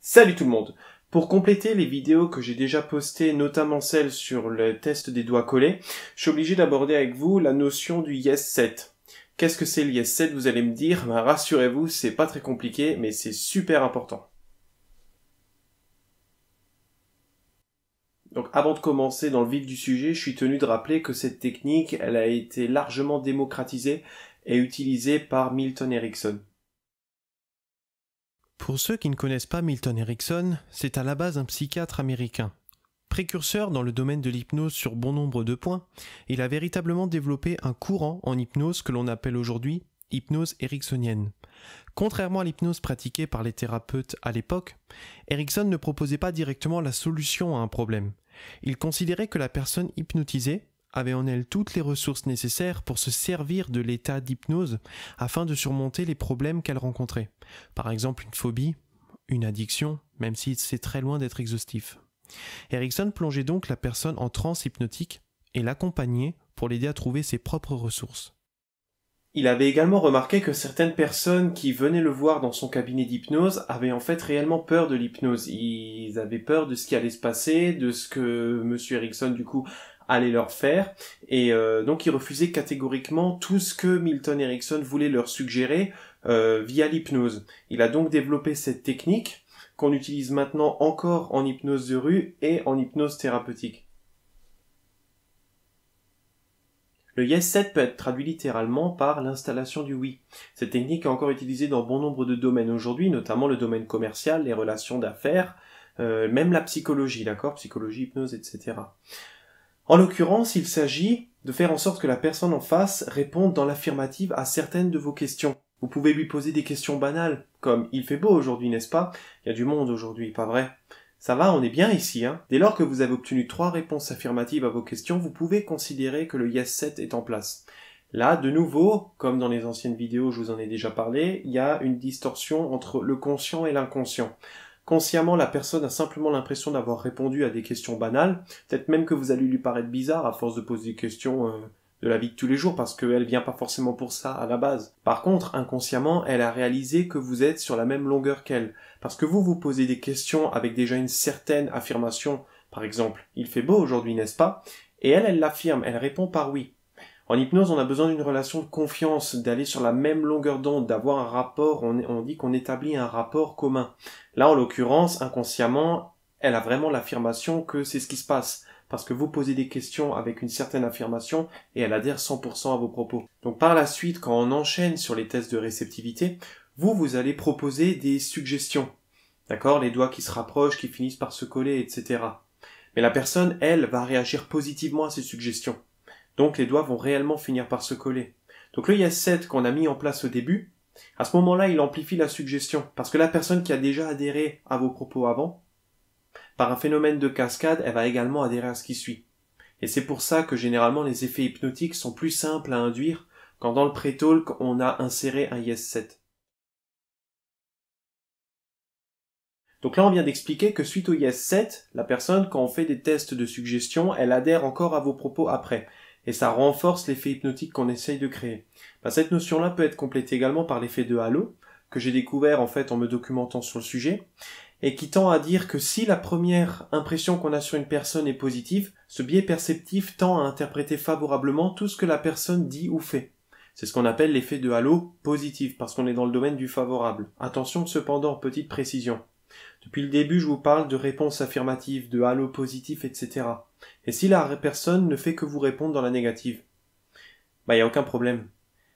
Salut tout le monde! Pour compléter les vidéos que j'ai déjà postées, notamment celles sur le test des doigts collés, je suis obligé d'aborder avec vous la notion du Yes Set. Qu'est-ce que c'est le Yes Set, vous allez me dire? Ben, rassurez-vous, c'est pas très compliqué, mais c'est super important. Donc avant de commencer dans le vif du sujet, je suis tenu de rappeler que cette technique, elle a été largement démocratisée et utilisée par Milton Erickson. Pour ceux qui ne connaissent pas Milton Erickson, c'est à la base un psychiatre américain. Précurseur dans le domaine de l'hypnose sur bon nombre de points, il a véritablement développé un courant en hypnose que l'on appelle aujourd'hui hypnose ericksonienne. Contrairement à l'hypnose pratiquée par les thérapeutes à l'époque, Erickson ne proposait pas directement la solution à un problème. Il considérait que la personne hypnotisée avait en elle toutes les ressources nécessaires pour se servir de l'état d'hypnose afin de surmonter les problèmes qu'elle rencontrait. Par exemple une phobie, une addiction, même si c'est très loin d'être exhaustif. Erickson plongeait donc la personne en transe hypnotique et l'accompagnait pour l'aider à trouver ses propres ressources. Il avait également remarqué que certaines personnes qui venaient le voir dans son cabinet d'hypnose avaient en fait réellement peur de l'hypnose. Ils avaient peur de ce qui allait se passer, de ce que Monsieur Erickson du coup allait leur faire, et donc ils refusaient catégoriquement tout ce que Milton Erickson voulait leur suggérer via l'hypnose. Il a donc développé cette technique qu'on utilise maintenant encore en hypnose de rue et en hypnose thérapeutique. Le Yes Set peut être traduit littéralement par l'installation du oui. Cette technique est encore utilisée dans bon nombre de domaines aujourd'hui, notamment le domaine commercial, les relations d'affaires, même la psychologie, d'accord? Psychologie, hypnose, etc. En l'occurrence, il s'agit de faire en sorte que la personne en face réponde dans l'affirmative à certaines de vos questions. Vous pouvez lui poser des questions banales, comme « Il fait beau aujourd'hui, n'est-ce pas ?» Il y a du monde aujourd'hui, pas vrai? Ça va, on est bien ici, hein? Dès lors que vous avez obtenu 3 réponses affirmatives à vos questions, vous pouvez considérer que le Yes Set est en place. Là, de nouveau, comme dans les anciennes vidéos, je vous en ai déjà parlé, il y a une distorsion entre le conscient et l'inconscient. Consciemment, la personne a simplement l'impression d'avoir répondu à des questions banales, peut-être même que vous allez lui paraître bizarre à force de poser des questions de la vie de tous les jours, parce qu'elle vient pas forcément pour ça à la base. Par contre, inconsciemment, elle a réalisé que vous êtes sur la même longueur qu'elle, parce que vous posez des questions avec déjà une certaine affirmation, par exemple, « Il fait beau aujourd'hui, n'est-ce pas ?» Et elle l'affirme, elle répond par « oui ». En hypnose, on a besoin d'une relation de confiance, d'aller sur la même longueur d'onde, d'avoir un rapport, on dit qu'on établit un rapport commun. Là, en l'occurrence, inconsciemment, elle a vraiment l'affirmation que c'est ce qui se passe, parce que vous posez des questions avec une certaine affirmation et elle adhère 100% à vos propos. Donc par la suite, quand on enchaîne sur les tests de réceptivité, vous allez proposer des suggestions. D'accord? Les doigts qui se rapprochent, qui finissent par se coller, etc. Mais la personne, elle, va réagir positivement à ces suggestions. Donc les doigts vont réellement finir par se coller. Donc le Yes Set qu'on a mis en place au début, à ce moment-là, il amplifie la suggestion. Parce que la personne qui a déjà adhéré à vos propos avant, par un phénomène de cascade, elle va également adhérer à ce qui suit. Et c'est pour ça que généralement les effets hypnotiques sont plus simples à induire quand dans le pré-talk on a inséré un Yes Set. Donc là on vient d'expliquer que suite au Yes Set, la personne quand on fait des tests de suggestion, elle adhère encore à vos propos après. Et ça renforce l'effet hypnotique qu'on essaye de créer. Cette notion-là peut être complétée également par l'effet de halo, que j'ai découvert en fait en me documentant sur le sujet, et qui tend à dire que si la première impression qu'on a sur une personne est positive, ce biais perceptif tend à interpréter favorablement tout ce que la personne dit ou fait. C'est ce qu'on appelle l'effet de halo positif, parce qu'on est dans le domaine du favorable. Attention cependant, petite précision. Depuis le début, je vous parle de réponses affirmatives, de halo positif, etc. Et si la personne ne fait que vous répondre dans la négative, il n'y a aucun problème.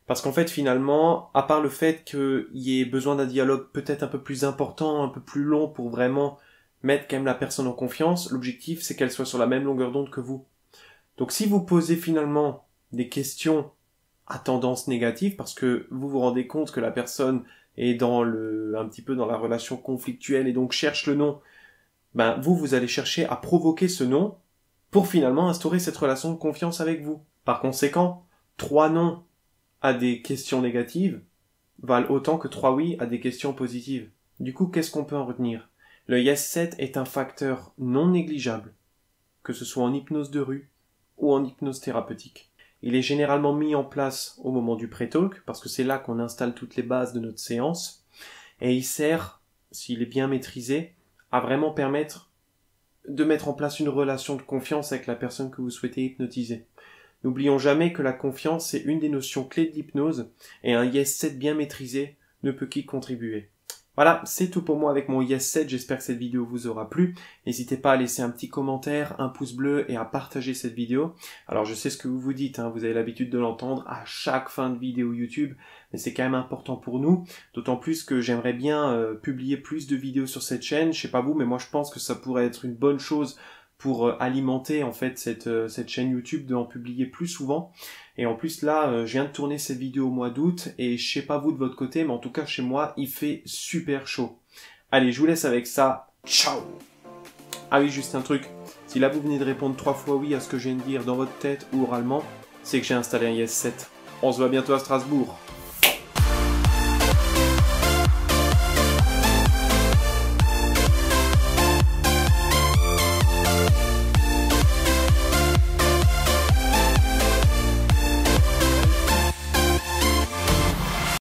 Parce qu'en fait, finalement, à part le fait qu'il y ait besoin d'un dialogue peut-être un peu plus important, un peu plus long pour vraiment mettre quand même la personne en confiance, l'objectif c'est qu'elle soit sur la même longueur d'onde que vous. Donc si vous posez finalement des questions à tendance négative, parce que vous vous rendez compte que la personne est un petit peu dans la relation conflictuelle et donc cherche le non, vous allez chercher à provoquer ce non pour finalement instaurer cette relation de confiance avec vous. Par conséquent, 3 non à des questions négatives valent autant que 3 oui à des questions positives. Du coup, qu'est-ce qu'on peut en retenir? Le Yes Set est un facteur non négligeable, que ce soit en hypnose de rue ou en hypnose thérapeutique. Il est généralement mis en place au moment du pré-talk, parce que c'est là qu'on installe toutes les bases de notre séance, et il sert s'il est bien maîtrisé, à vraiment permettre de mettre en place une relation de confiance avec la personne que vous souhaitez hypnotiser. N'oublions jamais que la confiance est une des notions clés de l'hypnose et un Yes 7 bien maîtrisé ne peut qu'y contribuer. Voilà, c'est tout pour moi avec mon Yes 7, j'espère que cette vidéo vous aura plu. N'hésitez pas à laisser un petit commentaire, un pouce bleu et à partager cette vidéo. Alors je sais ce que vous vous dites, vous avez l'habitude de l'entendre à chaque fin de vidéo YouTube, mais c'est quand même important pour nous, d'autant plus que j'aimerais bien publier plus de vidéos sur cette chaîne. Je sais pas vous, mais moi je pense que ça pourrait être une bonne chose pour alimenter en fait cette chaîne YouTube, d'en publier plus souvent. Et en plus là, je viens de tourner cette vidéo au mois d'août et je sais pas vous de votre côté, mais en tout cas chez moi, il fait super chaud. Allez, je vous laisse avec ça. Ciao! Ah oui, juste un truc. Si là vous venez de répondre 3 fois oui à ce que je viens de dire dans votre tête ou oralement, c'est que j'ai installé un Yes 7. On se voit bientôt à Strasbourg.